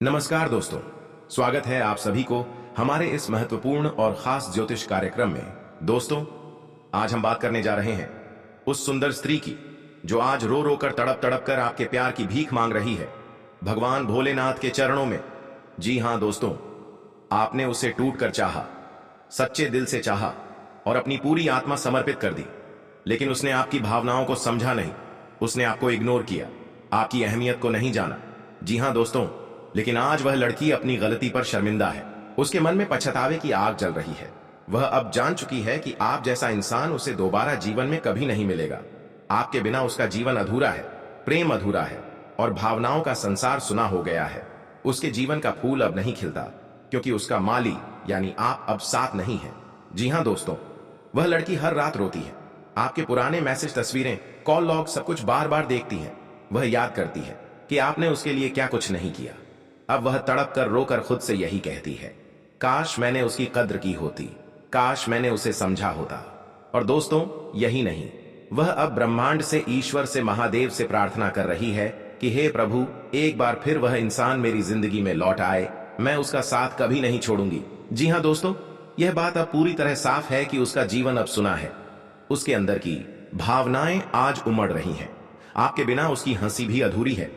नमस्कार दोस्तों, स्वागत है आप सभी को हमारे इस महत्वपूर्ण और खास ज्योतिष कार्यक्रम में। दोस्तों, आज हम बात करने जा रहे हैं उस सुंदर स्त्री की जो आज रो रो कर तड़प तड़प कर आपके प्यार की भीख मांग रही है भगवान भोलेनाथ के चरणों में। जी हां दोस्तों, आपने उसे टूट कर चाहा, सच्चे दिल से चाहा और अपनी पूरी आत्मा समर्पित कर दी, लेकिन उसने आपकी भावनाओं को समझा नहीं। उसने आपको इग्नोर किया, आपकी अहमियत को नहीं जाना। जी हां दोस्तों, लेकिन आज वह लड़की अपनी गलती पर शर्मिंदा है। उसके मन में पछतावे की आग जल रही है। वह अब जान चुकी है कि आप जैसा इंसान उसे दोबारा जीवन में कभी नहीं मिलेगा। आपके बिना उसका जीवन अधूरा है, प्रेम अधूरा है और भावनाओं का संसार सुना हो गया है। उसके जीवन का फूल अब नहीं खिलता क्योंकि उसका माली यानी आप अब साथ नहीं है। जी हां दोस्तों, वह लड़की हर रात रोती है। आपके पुराने मैसेज, तस्वीरें, कॉल लॉग सब कुछ बार बार देखती है। वह याद करती है कि आपने उसके लिए क्या कुछ नहीं किया। अब वह तड़प कर रोकर खुद से यही कहती है, काश मैंने उसकी कद्र की होती, काश मैंने उसे समझा होता। और दोस्तों, यही नहीं, वह अब ब्रह्मांड से, ईश्वर से, महादेव से प्रार्थना कर रही है कि हे प्रभु, एक बार फिर वह इंसान मेरी जिंदगी में लौट आए। मैं उसका साथ कभी नहीं छोड़ूंगी। जी हां दोस्तों, यह बात अब पूरी तरह साफ है कि उसका जीवन अब सुना है। उसके अंदर की भावनाएं आज उमड़ रही हैं। आपके बिना उसकी हंसी भी अधूरी है,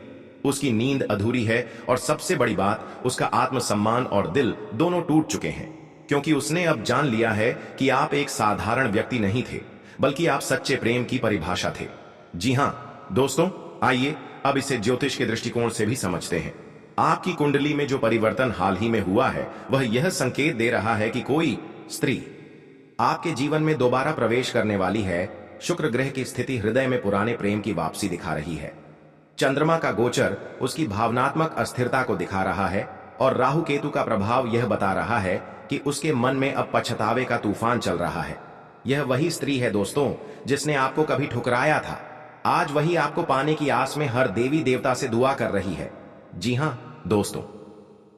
उसकी नींद अधूरी है और सबसे बड़ी बात, उसका आत्मसम्मान और दिल दोनों टूट चुके हैं, क्योंकि उसने अब जान लिया है कि आप एक साधारण व्यक्ति नहीं थे, बल्कि आप सच्चे प्रेम की परिभाषा थे। जी हां दोस्तों, आइए अब इसे ज्योतिष के दृष्टिकोण से भी समझते हैं। आपकी कुंडली में जो परिवर्तन हाल ही में हुआ है, वह यह संकेत दे रहा है कि कोई स्त्री आपके जीवन में दोबारा प्रवेश करने वाली है। शुक्र ग्रह की स्थिति हृदय में पुराने प्रेम की वापसी दिखा रही है। चंद्रमा का गोचर उसकी भावनात्मक अस्थिरता को दिखा रहा है और राहु केतु का प्रभाव यह बता रहा है कि उसके मन में अब पछतावे का तूफान चल रहा है। यह वही स्त्री है दोस्तों, जिसने आपको कभी ठुकराया था। आज वही आपको पाने की आस में हर देवी देवता से दुआ कर रही है। जी हां दोस्तों,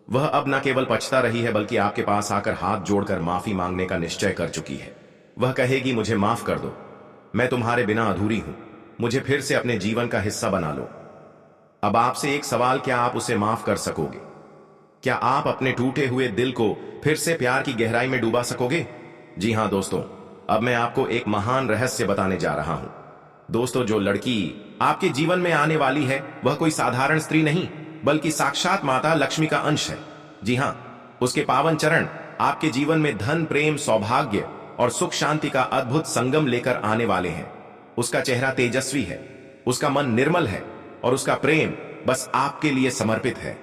वह अब न केवल पछता रही है, बल्कि आपके पास आकर हाथ जोड़कर माफी मांगने का निश्चय कर चुकी है। वह कहेगी, मुझे माफ कर दो, मैं तुम्हारे बिना अधूरी हूं, मुझे फिर से अपने जीवन का हिस्सा बना लो। अब आपसे एक सवाल, क्या आप उसे माफ कर सकोगे? क्या आप अपने टूटे हुए दिल को फिर से प्यार की गहराई में डुबा सकोगे? जी हां दोस्तों, अब मैं आपको एक महान रहस्य बताने जा रहा हूं। दोस्तों, जो लड़की आपके जीवन में आने वाली है, वह कोई साधारण स्त्री नहीं, बल्कि साक्षात माता लक्ष्मी का अंश है। जी हां, उसके पावन चरण आपके जीवन में धन, प्रेम, सौभाग्य और सुख शांति का अद्भुत संगम लेकर आने वाले हैं। उसका चेहरा तेजस्वी है, उसका मन निर्मल है और उसका प्रेम बस आपके लिए समर्पित है।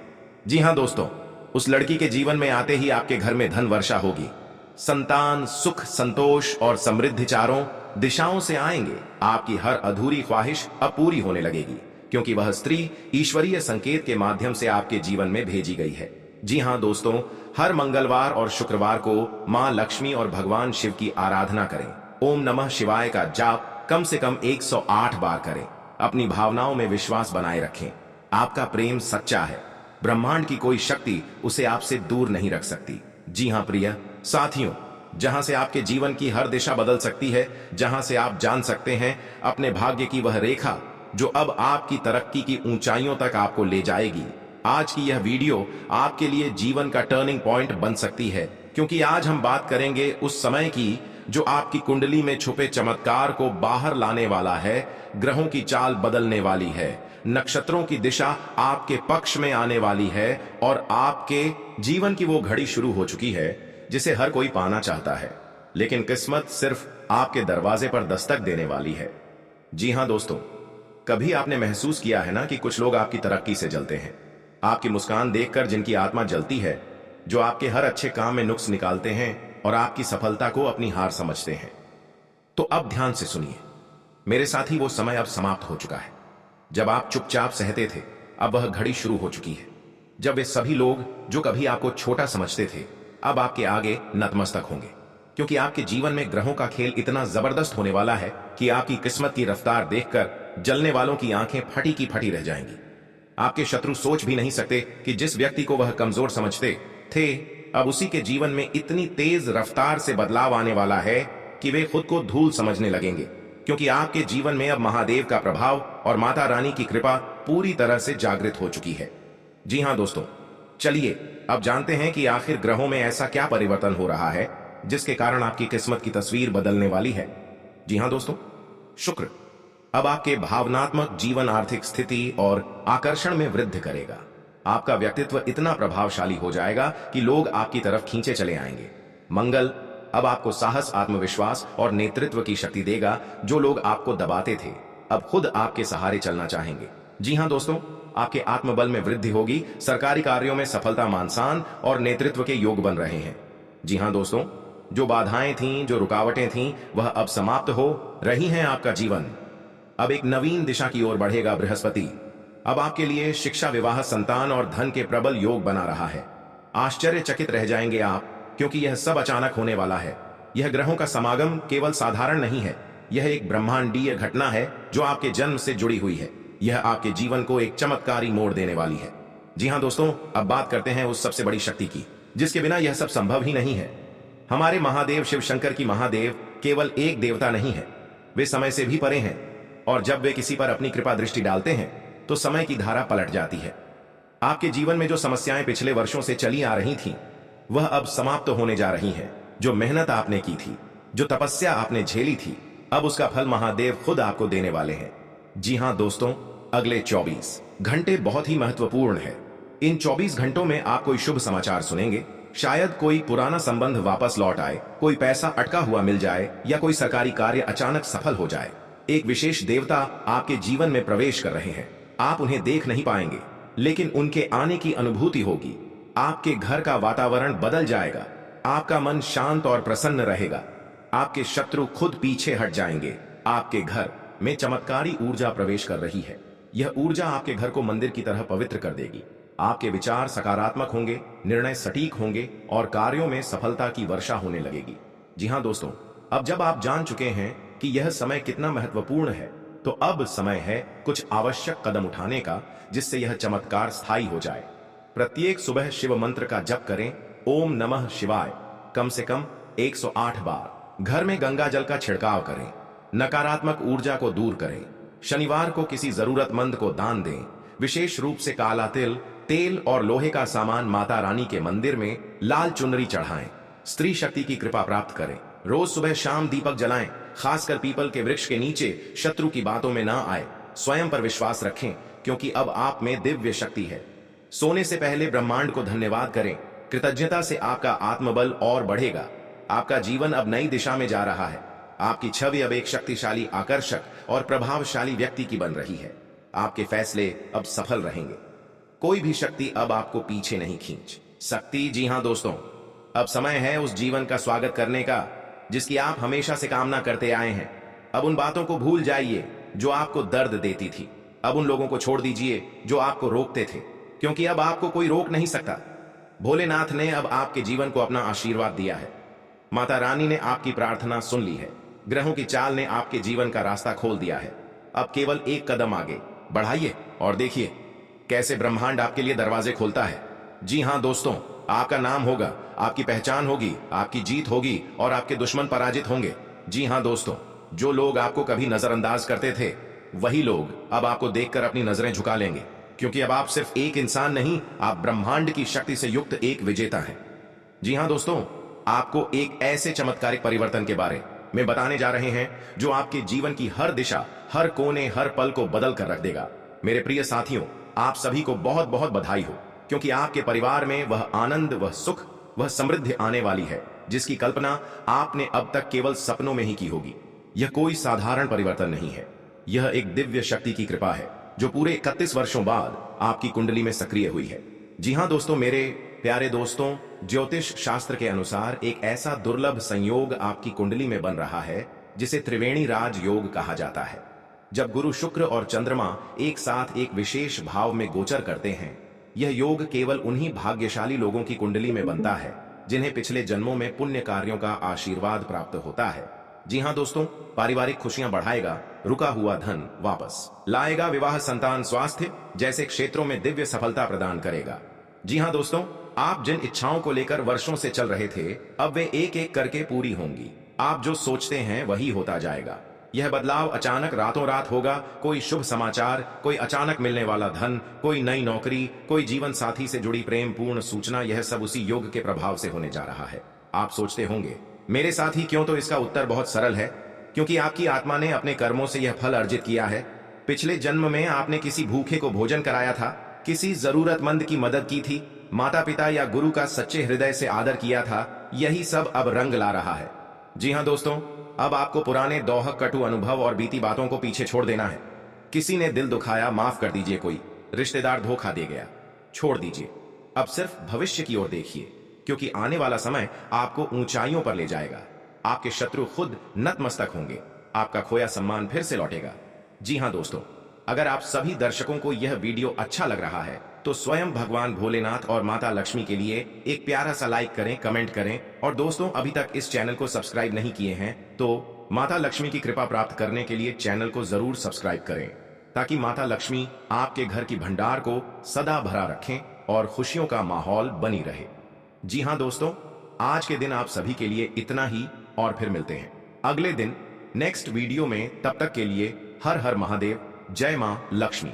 जी हां दोस्तों, उस लड़की के जीवन में आते ही आपके घर में धन वर्षा होगी। संतान, सुख, संतोष और समृद्धि चारों दिशाओं से आएंगे। आपकी हर अधूरी ख्वाहिश अब पूरी होने लगेगी, क्योंकि वह स्त्री ईश्वरीय संकेत के माध्यम से आपके जीवन में भेजी गई है। जी हां दोस्तों, हर मंगलवार और शुक्रवार को मां लक्ष्मी और भगवान शिव की आराधना करें। ओम नमः शिवाय का जाप कम से कम 108 बार करें। अपनी भावनाओं में विश्वास बनाए रखें। आपका प्रेम सच्चा है, ब्रह्मांड की कोई शक्ति उसे आपसे दूर नहीं रख सकती। जी हां प्रिय साथियों, जहां से आपके जीवन की हर दिशा बदल सकती है, जहां से आप जान सकते हैं अपने भाग्य की वह रेखा जो अब आपकी तरक्की की ऊंचाइयों तक आपको ले जाएगी। आज की यह वीडियो आपके लिए जीवन का टर्निंग पॉइंट बन सकती है, क्योंकि आज हम बात करेंगे उस समय की जो आपकी कुंडली में छुपे चमत्कार को बाहर लाने वाला है। ग्रहों की चाल बदलने वाली है, नक्षत्रों की दिशा आपके पक्ष में आने वाली है और आपके जीवन की वो घड़ी शुरू हो चुकी है जिसे हर कोई पाना चाहता है, लेकिन किस्मत सिर्फ आपके दरवाजे पर दस्तक देने वाली है। जी हां दोस्तों, कभी आपने महसूस किया है ना कि कुछ लोग आपकी तरक्की से जलते हैं, आपकी मुस्कान देखकर जिनकी आत्मा जलती है, जो आपके हर अच्छे काम में नुक्स निकालते हैं और आपकी सफलता को अपनी हार समझते हैं। तो अब ध्यान से सुनिए मेरे साथी, वो समय अब समाप्त हो चुका है जब आप चुपचाप सहते थे। अब वह घड़ी शुरू हो चुकी है जब वे सभी लोग जो कभी आपको छोटा समझते थे, अब आपके आगे नतमस्तक होंगे, क्योंकि आपके जीवन में ग्रहों का खेल इतना जबरदस्त होने वाला है कि आपकी किस्मत की रफ्तार देखकर जलने वालों की आंखें फटी की फटी रह जाएंगी। आपके शत्रु सोच भी नहीं सकते कि जिस व्यक्ति को वह कमजोर समझते थे, अब उसी के जीवन में इतनी तेज रफ्तार से बदलाव आने वाला है कि वे खुद को धूल समझने लगेंगे, क्योंकि आपके जीवन में अब महादेव का प्रभाव और माता रानी की कृपा पूरी तरह से जागृत हो चुकी है। जी हां दोस्तों, चलिए अब जानते हैं कि आखिर ग्रहों में ऐसा क्या परिवर्तन हो रहा है जिसके कारण आपकी किस्मत की तस्वीर बदलने वाली है। जी हां दोस्तों, शुक्र अब आपके भावनात्मक जीवन, आर्थिक स्थिति और आकर्षण में वृद्धि करेगा। आपका व्यक्तित्व इतना प्रभावशाली हो जाएगा कि लोग आपकी तरफ खींचे चले आएंगे। मंगल अब आपको साहस, आत्मविश्वास और नेतृत्व की शक्ति देगा। जो लोग आपको दबाते थे अब खुद आपके सहारे चलना चाहेंगे। जी हां दोस्तों, आपके आत्मबल में वृद्धि होगी। सरकारी कार्यों में सफलता, मान-सम्मान और नेतृत्व के योग बन रहे हैं। जी हां दोस्तों, जो बाधाएं थीं, जो रुकावटें थीं, वह अब समाप्त हो रही हैं। आपका जीवन अब एक नवीन दिशा की ओर बढ़ेगा। बृहस्पति अब आपके लिए शिक्षा, विवाह, संतान और धन के प्रबल योग बना रहा है। आश्चर्यचकित रह जाएंगे आप, क्योंकि यह सब अचानक होने वाला है। यह ग्रहों का समागम केवल साधारण नहीं है, यह एक ब्रह्मांडीय घटना है जो आपके जन्म से जुड़ी हुई है। यह आपके जीवन को एक चमत्कारी मोड़ देने वाली है। जी हां दोस्तों, अब बात करते हैं उस सबसे बड़ी शक्ति की जिसके बिना यह सब संभव ही नहीं है। हमारे महादेव शिव शंकर की। महादेव केवल एक देवता नहीं है, वे समय से भी परे हैं और जब वे किसी पर अपनी कृपा दृष्टि डालते हैं तो समय की धारा पलट जाती है। आपके जीवन में जो समस्याएं पिछले वर्षों से चली आ रही थीं, वह अब समाप्त होने जा रही हैं। जो मेहनत आपने की थी, जो तपस्या आपने झेली थी, अब उसका फल महादेव खुद आपको देने वाले हैं। जी हां दोस्तों, अगले 24 घंटे बहुत ही महत्वपूर्ण है। इन 24 घंटों में आप कोई शुभ समाचार सुनेंगे। शायद कोई पुराना संबंध वापस लौट आए, कोई पैसा अटका हुआ मिल जाए या कोई सरकारी कार्य अचानक सफल हो जाए। एक विशेष देवता आपके जीवन में प्रवेश कर रहे हैं। आप उन्हें देख नहीं पाएंगे, लेकिन उनके आने की अनुभूति होगी। आपके घर का वातावरण बदल जाएगा, आपका मन शांत और प्रसन्न रहेगा। आपके शत्रु खुद पीछे हट जाएंगे। आपके घर में चमत्कारी ऊर्जा प्रवेश कर रही है। यह ऊर्जा आपके घर को मंदिर की तरह पवित्र कर देगी। आपके विचार सकारात्मक होंगे, निर्णय सटीक होंगे और कार्यों में सफलता की वर्षा होने लगेगी। जी हां दोस्तों, अब जब आप जान चुके हैं कि यह समय कितना महत्वपूर्ण है, तो अब समय है कुछ आवश्यक कदम उठाने का जिससे यह चमत्कार स्थायी हो जाए। प्रत्येक सुबह शिव मंत्र का जप करें, ओम नमः शिवाय, कम से कम 108 बार। घर में गंगा जल का छिड़काव करें, नकारात्मक ऊर्जा को दूर करें। शनिवार को किसी जरूरतमंद को दान दें। विशेष रूप से काला तिल, तेल और लोहे का सामान माता रानी के मंदिर में लाल चुनरी चढ़ाएं। स्त्री शक्ति की कृपा प्राप्त करें। रोज सुबह शाम दीपक जलाएं, खासकर पीपल के वृक्ष के नीचे। शत्रु की बातों में ना आए। स्वयं पर विश्वास रखें, क्योंकि अब आप में दिव्य शक्ति है। सोने से पहले ब्रह्मांड को धन्यवाद करें। कृतज्ञता से आपका आत्मबल और बढ़ेगा। आपका जीवन अब नई दिशा में जा रहा है। आपकी छवि अब एक शक्तिशाली, आकर्षक और प्रभावशाली व्यक्ति की बन रही है। आपके फैसले अब सफल रहेंगे। कोई भी शक्ति अब आपको पीछे नहीं खींच सकती। जी हां दोस्तों, अब समय है उस जीवन का स्वागत करने का जिसकी आप हमेशा से कामना करते आए हैं। अब उन बातों को भूल जाइए जो आपको दर्द देती थी। अब उन लोगों को छोड़ दीजिए जो आपको रोकते थे, क्योंकि अब आपको कोई रोक नहीं सकता। भोलेनाथ ने अब आपके जीवन को अपना आशीर्वाद दिया है। माता रानी ने आपकी प्रार्थना सुन ली है। ग्रहों की चाल ने आपके जीवन का रास्ता खोल दिया है। अब केवल एक कदम आगे बढ़ाइए और देखिए कैसे ब्रह्मांड आपके लिए दरवाजे खोलता है। जी हां दोस्तों, आपका नाम होगा, आपकी पहचान होगी, आपकी जीत होगी और आपके दुश्मन पराजित होंगे। जी हां दोस्तों, जो लोग आपको कभी नजरअंदाज करते थे, वही लोग अब आपको देखकर अपनी नजरें झुका लेंगे, क्योंकि अब आप सिर्फ एक इंसान नहीं, आप ब्रह्मांड की शक्ति से युक्त एक विजेता हैं। जी हां दोस्तों, आपको एक ऐसे चमत्कारिक परिवर्तन के बारे में बताने जा रहे हैं जो आपके जीवन की हर दिशा, हर कोने, हर पल को बदल कर रख देगा। मेरे प्रिय साथियों, आप सभी को बहुत बहुत बधाई हो, क्योंकि आपके परिवार में वह आनंद, वह सुख, वह समृद्धि आने वाली है जिसकी कल्पना आपने अब तक केवल सपनों में ही की होगी। यह कोई साधारण परिवर्तन नहीं है, यह एक दिव्य शक्ति की कृपा है जो पूरे 31 वर्षों बाद आपकी कुंडली में सक्रिय हुई है। जी हां दोस्तों, मेरे प्यारे दोस्तों, ज्योतिष शास्त्र के अनुसार एक ऐसा दुर्लभ संयोग आपकी कुंडली में बन रहा है जिसे त्रिवेणी राज योग कहा जाता है। जब गुरु, शुक्र और चंद्रमा एक साथ एक विशेष भाव में गोचर करते हैं, यह योग केवल उन्हीं भाग्यशाली लोगों की कुंडली में बनता है जिन्हें पिछले जन्मों में पुण्य कार्यों का आशीर्वाद प्राप्त होता है। जी हां दोस्तों, पारिवारिक खुशियां बढ़ाएगा, रुका हुआ धन वापस लाएगा, विवाह, संतान, स्वास्थ्य जैसे क्षेत्रों में दिव्य सफलता प्रदान करेगा। जी हां दोस्तों, आप जिन इच्छाओं को लेकर वर्षों से चल रहे थे, अब वे एक एक करके पूरी होंगी। आप जो सोचते हैं वही होता जाएगा। यह बदलाव अचानक रातों रात होगा। कोई शुभ समाचार, कोई अचानक मिलने वाला धन, कोई नई नौकरी, कोई जीवन साथी से जुड़ी प्रेम पूर्ण सूचना, यह सब उसी योग के प्रभाव से होने जा रहा है। आप सोचते होंगे मेरे साथ ही क्यों? तो इसका उत्तर बहुत सरल है, क्योंकि आपकी आत्मा ने अपने कर्मों से यह फल अर्जित किया है। पिछले जन्म में आपने किसी भूखे को भोजन कराया था, किसी जरूरतमंद की मदद की थी, माता पिता या गुरु का सच्चे हृदय से आदर किया था। यही सब अब रंग ला रहा है। जी हाँ दोस्तों, अब आपको पुराने दोहक कटु अनुभव और बीती बातों को पीछे छोड़ देना है। किसी ने दिल दुखाया, माफ कर दीजिए। कोई रिश्तेदार धोखा दे गया, छोड़ दीजिए। अब सिर्फ भविष्य की ओर देखिए, क्योंकि आने वाला समय आपको ऊंचाइयों पर ले जाएगा। आपके शत्रु खुद नतमस्तक होंगे, आपका खोया सम्मान फिर से लौटेगा। जी हाँ दोस्तों, अगर आप सभी दर्शकों को यह वीडियो अच्छा लग रहा है तो स्वयं भगवान भोलेनाथ और माता लक्ष्मी के लिए एक प्यारा सा लाइक करें, कमेंट करें। और दोस्तों, अभी तक इस चैनल को सब्सक्राइब नहीं किए हैं तो माता लक्ष्मी की कृपा प्राप्त करने के लिए चैनल को जरूर सब्सक्राइब करें, ताकि माता लक्ष्मी आपके घर की भंडार को सदा भरा रखें और खुशियों का माहौल बनी रहे। जी हाँ दोस्तों, आज के दिन आप सभी के लिए इतना ही, और फिर मिलते हैं अगले दिन नेक्स्ट वीडियो में। तब तक के लिए हर हर महादेव, जय मां लक्ष्मी।